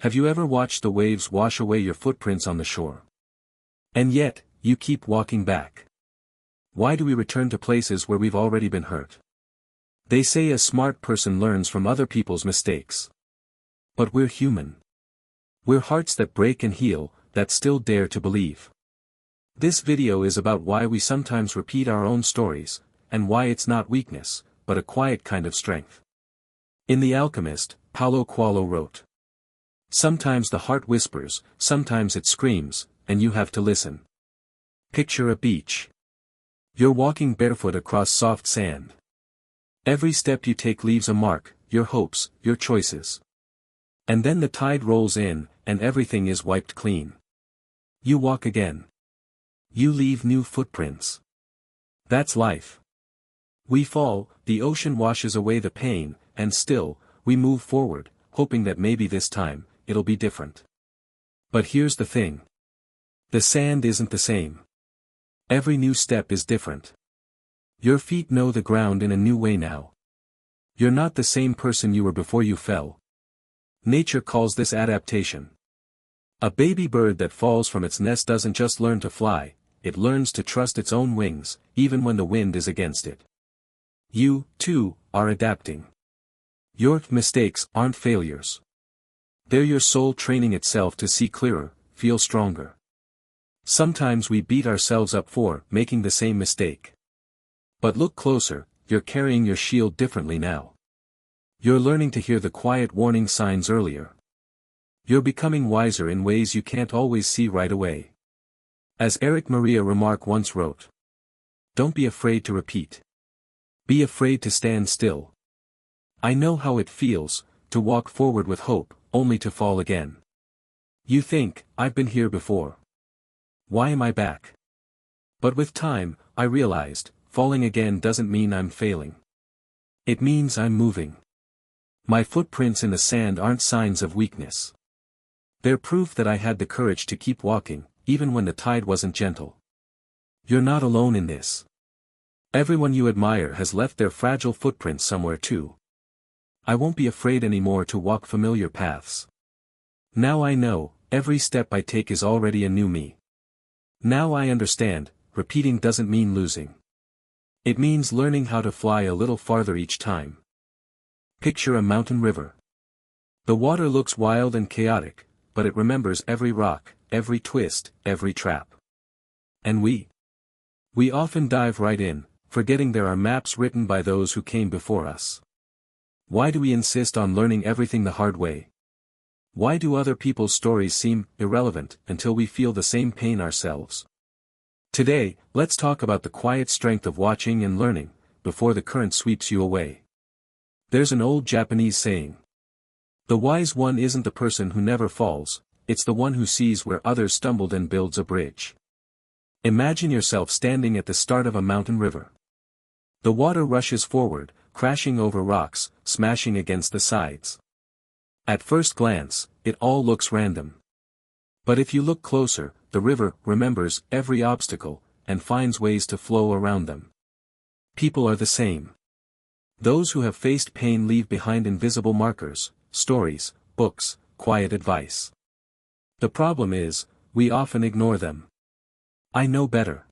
Have you ever watched the waves wash away your footprints on the shore? And yet, you keep walking back. Why do we return to places where we've already been hurt? They say a smart person learns from other people's mistakes. But we're human. We're hearts that break and heal, that still dare to believe. This video is about why we sometimes repeat our own stories, and why it's not weakness, but a quiet kind of strength. In The Alchemist, Paulo Coelho wrote, "Sometimes the heart whispers, sometimes it screams, and you have to listen." Picture a beach. You're walking barefoot across soft sand. Every step you take leaves a mark, your hopes, your choices. And then the tide rolls in, and everything is wiped clean. You walk again. You leave new footprints. That's life. We fall, the ocean washes away the pain, and still, we move forward, hoping that maybe this time, it'll be different. But here's the thing. The sand isn't the same. Every new step is different. Your feet know the ground in a new way now. You're not the same person you were before you fell. Nature calls this adaptation. A baby bird that falls from its nest doesn't just learn to fly, it learns to trust its own wings, even when the wind is against it. You, too, are adapting. Your mistakes aren't failures. They're your soul training itself to see clearer, feel stronger. Sometimes we beat ourselves up for making the same mistake. But look closer, you're carrying your shield differently now. You're learning to hear the quiet warning signs earlier. You're becoming wiser in ways you can't always see right away. As Eric Maria Remarque once wrote, "Don't be afraid to repeat. Be afraid to stand still. I know how it feels, to walk forward with hope, only to fall again. You think, I've been here before. Why am I back?" But with time, I realized, falling again doesn't mean I'm failing. It means I'm moving. My footprints in the sand aren't signs of weakness. They're proof that I had the courage to keep walking, even when the tide wasn't gentle. You're not alone in this. Everyone you admire has left their fragile footprints somewhere too. I won't be afraid anymore to walk familiar paths. Now I know, every step I take is already a new me. Now I understand, repeating doesn't mean losing. It means learning how to fly a little farther each time. Picture a mountain river. The water looks wild and chaotic, but it remembers every rock, every twist, every trap. And we often dive right in, forgetting there are maps written by those who came before us. Why do we insist on learning everything the hard way? Why do other people's stories seem irrelevant until we feel the same pain ourselves? Today, let's talk about the quiet strength of watching and learning, before the current sweeps you away. There's an old Japanese saying. The wise one isn't the person who never falls, it's the one who sees where others stumbled and builds a bridge. Imagine yourself standing at the start of a mountain river. The water rushes forward, crashing over rocks, smashing against the sides. At first glance, it all looks random. But if you look closer, the river remembers every obstacle, and finds ways to flow around them. People are the same. Those who have faced pain leave behind invisible markers, stories, books, quiet advice. The problem is, we often ignore them. I know better.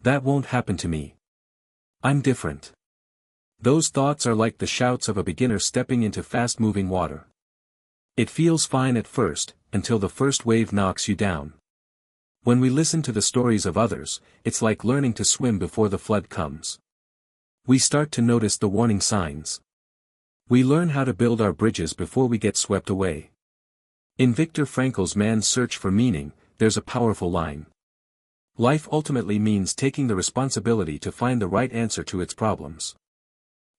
That won't happen to me. I'm different. Those thoughts are like the shouts of a beginner stepping into fast-moving water. It feels fine at first, until the first wave knocks you down. When we listen to the stories of others, it's like learning to swim before the flood comes. We start to notice the warning signs. We learn how to build our bridges before we get swept away. In Viktor Frankl's Man's Search for Meaning, there's a powerful line. Life ultimately means taking the responsibility to find the right answer to its problems.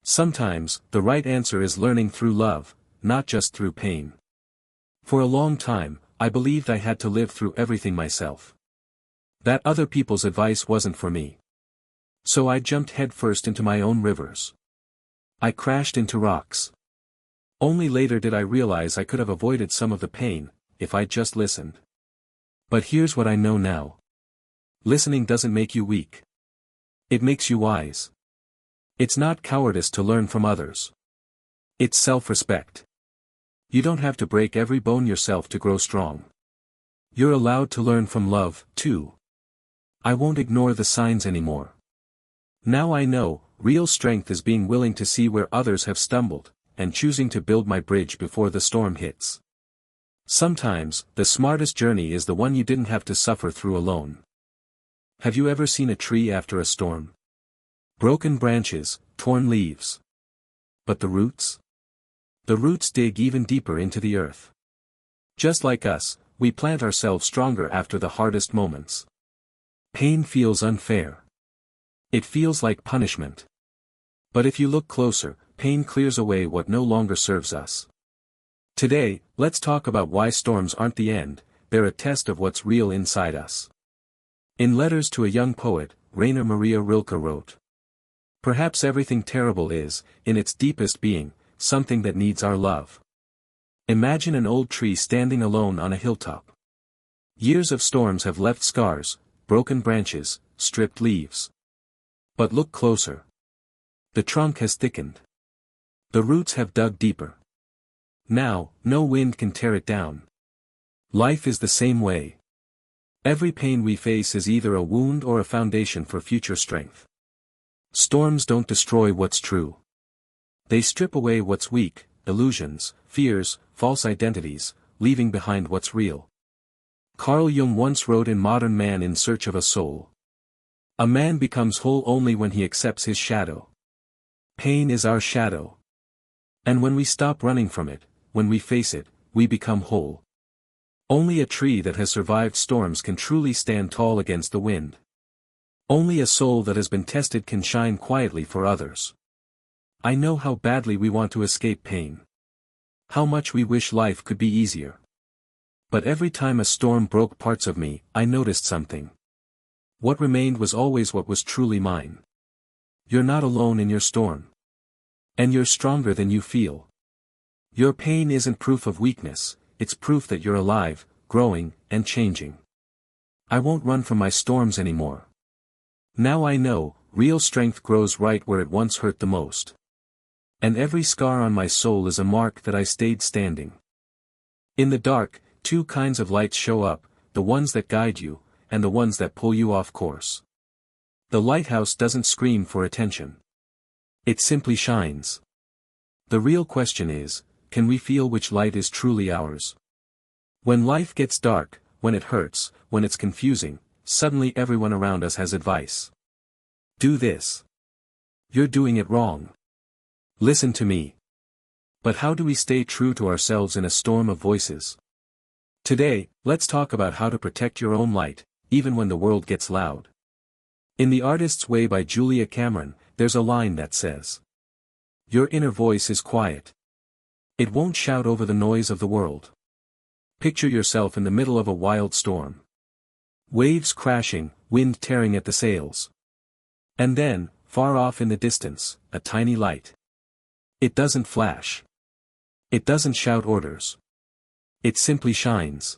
Sometimes, the right answer is learning through love, not just through pain. For a long time, I believed I had to live through everything myself. That other people's advice wasn't for me. So I jumped headfirst into my own rivers. I crashed into rocks. Only later did I realize I could have avoided some of the pain, if I'd just listened. But here's what I know now. Listening doesn't make you weak. It makes you wise. It's not cowardice to learn from others. It's self-respect. You don't have to break every bone yourself to grow strong. You're allowed to learn from love, too. I won't ignore the signs anymore. Now I know, real strength is being willing to see where others have stumbled, and choosing to build my bridge before the storm hits. Sometimes, the smartest journey is the one you didn't have to suffer through alone. Have you ever seen a tree after a storm? Broken branches, torn leaves. But the roots? The roots dig even deeper into the earth. Just like us, we plant ourselves stronger after the hardest moments. Pain feels unfair. It feels like punishment. But if you look closer, pain clears away what no longer serves us. Today, let's talk about why storms aren't the end, they're a test of what's real inside us. In Letters to a Young Poet, Rainer Maria Rilke wrote, "Perhaps everything terrible is, in its deepest being, something that needs our love. Imagine an old tree standing alone on a hilltop. Years of storms have left scars, broken branches, stripped leaves. But look closer. The trunk has thickened. The roots have dug deeper. Now, no wind can tear it down. Life is the same way. Every pain we face is either a wound or a foundation for future strength. Storms don't destroy what's true. They strip away what's weak, illusions, fears, false identities, leaving behind what's real." Carl Jung once wrote in Modern Man in Search of a Soul, "A man becomes whole only when he accepts his shadow. Pain is our shadow. And when we stop running from it, when we face it, we become whole. Only a tree that has survived storms can truly stand tall against the wind. Only a soul that has been tested can shine quietly for others." I know how badly we want to escape pain. How much we wish life could be easier. But every time a storm broke parts of me, I noticed something. What remained was always what was truly mine. You're not alone in your storm. And you're stronger than you feel. Your pain isn't proof of weakness, it's proof that you're alive, growing, and changing. I won't run from my storms anymore. Now I know, real strength grows right where it once hurt the most. And every scar on my soul is a mark that I stayed standing. In the dark, two kinds of lights show up, the ones that guide you, and the ones that pull you off course. The lighthouse doesn't scream for attention. It simply shines. The real question is, can we feel which light is truly ours? When life gets dark, when it hurts, when it's confusing, suddenly everyone around us has advice. Do this. You're doing it wrong. Listen to me. But how do we stay true to ourselves in a storm of voices? Today, let's talk about how to protect your own light, even when the world gets loud. In The Artist's Way by Julia Cameron, there's a line that says, "Your inner voice is quiet. It won't shout over the noise of the world." Picture yourself in the middle of a wild storm. Waves crashing, wind tearing at the sails. And then, far off in the distance, a tiny light. It doesn't flash. It doesn't shout orders. It simply shines.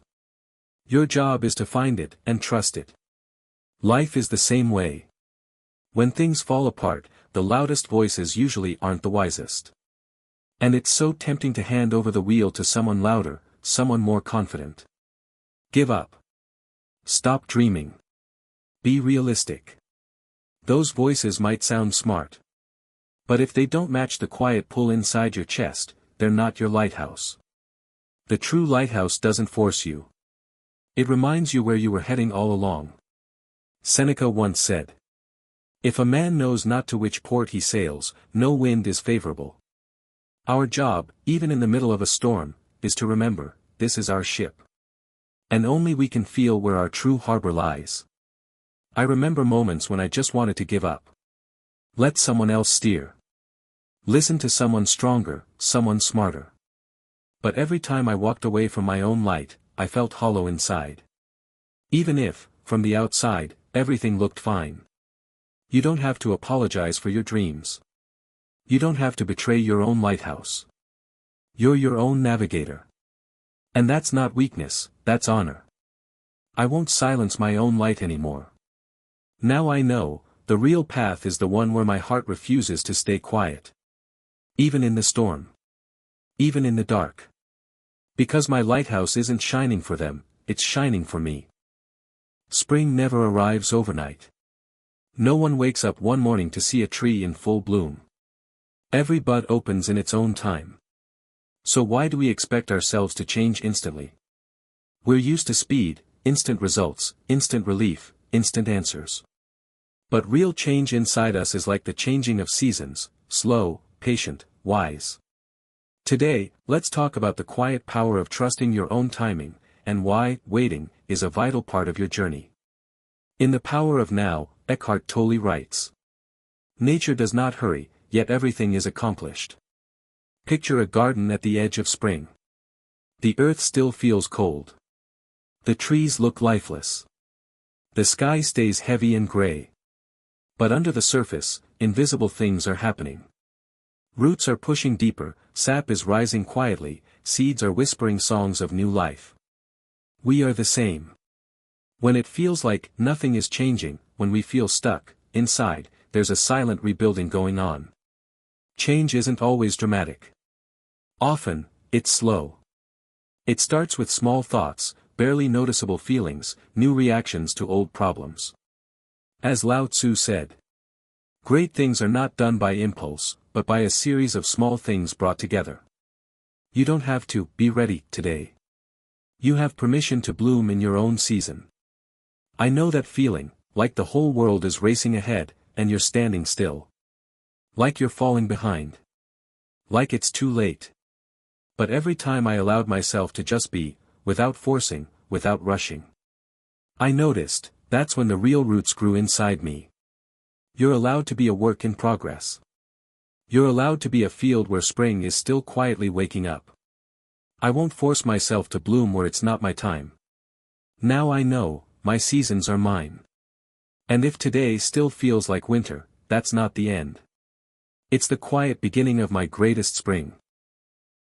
Your job is to find it and trust it. Life is the same way. When things fall apart, the loudest voices usually aren't the wisest. And it's so tempting to hand over the wheel to someone louder, someone more confident. Give up. Stop dreaming. Be realistic. Those voices might sound smart. But if they don't match the quiet pull inside your chest, they're not your lighthouse. The true lighthouse doesn't force you. It reminds you where you were heading all along. Seneca once said, "If a man knows not to which port he sails, no wind is favorable." Our job, even in the middle of a storm, is to remember, this is our ship. And only we can feel where our true harbor lies. I remember moments when I just wanted to give up. Let someone else steer. Listen to someone stronger, someone smarter. But every time I walked away from my own light, I felt hollow inside. Even if, from the outside, everything looked fine. You don't have to apologize for your dreams. You don't have to betray your own lighthouse. You're your own navigator. And that's not weakness, that's honor. I won't silence my own light anymore. Now I know, the real path is the one where my heart refuses to stay quiet. Even in the storm. Even in the dark. Because my lighthouse isn't shining for them, it's shining for me. Spring never arrives overnight. No one wakes up one morning to see a tree in full bloom. Every bud opens in its own time. So why do we expect ourselves to change instantly? We're used to speed, instant results, instant relief, instant answers. But real change inside us is like the changing of seasons, slow, patient, wise. Today, let's talk about the quiet power of trusting your own timing, and why waiting is a vital part of your journey. In The Power of Now, Eckhart Tolle writes, "Nature does not hurry, yet everything is accomplished. Picture a garden at the edge of spring. The earth still feels cold. The trees look lifeless. The sky stays heavy and gray. But under the surface, invisible things are happening. Roots are pushing deeper, sap is rising quietly, seeds are whispering songs of new life. We are the same. When it feels like nothing is changing, when we feel stuck, inside, there's a silent rebuilding going on. Change isn't always dramatic. Often, it's slow. It starts with small thoughts, barely noticeable feelings, new reactions to old problems. As Lao Tzu said, "Great things are not done by impulse, but by a series of small things brought together." You don't have to be ready today. You have permission to bloom in your own season. I know that feeling, like the whole world is racing ahead, and you're standing still. Like you're falling behind. Like it's too late. But every time I allowed myself to just be, without forcing, without rushing, I noticed, that's when the real roots grew inside me. You're allowed to be a work in progress. You're allowed to be a field where spring is still quietly waking up. I won't force myself to bloom where it's not my time. Now I know, my seasons are mine. And if today still feels like winter, that's not the end. It's the quiet beginning of my greatest spring.